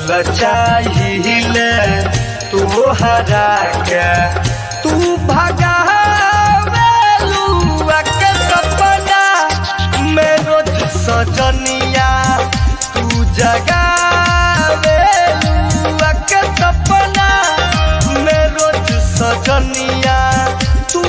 छुअल चाहिए तोहरा के तू भगावेलुआ के सपना में रोज सजनिया तू जगावेलुआ के सपना में रोज सजनिया तू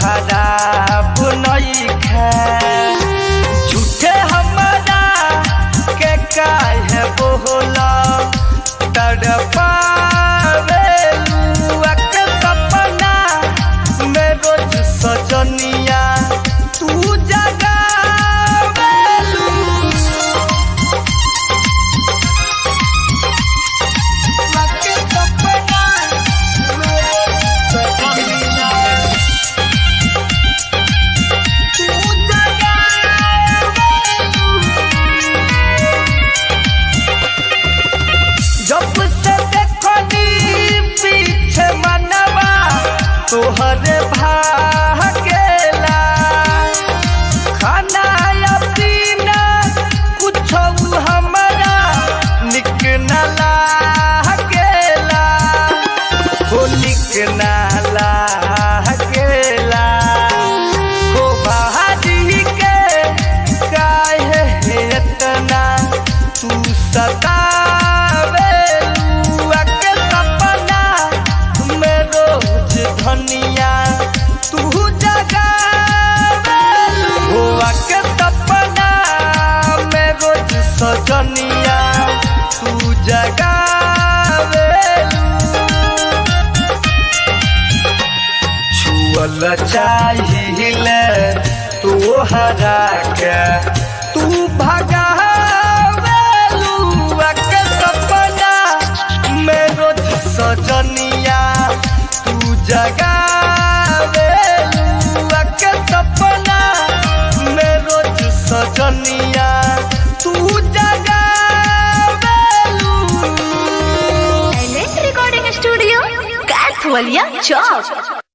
खराब नहीं खे झूठे हमारा के काहे बोला तड़पावेलुआ के सपना में रोज सजनिया तू तोहरे भागेला खाना या पीना कुछ हमारा निक न लागेला हो निक न लागेला हो बाहरी के काहे इतना तू सतावेलुआ के सपना में रोज धनिया तू जगावेलुआ के सपना में रोज सजनिया तू जगावेलु छुअल चाहिए तोहरा के तू भगावेलुआ के सपना में रोज सजनिया तू जगावेलुआ के सपना में रोज सजनिया तू जगावेलु। साइलेंट रिकॉर्डिंग स्टूडियो कैथवलिया चौक।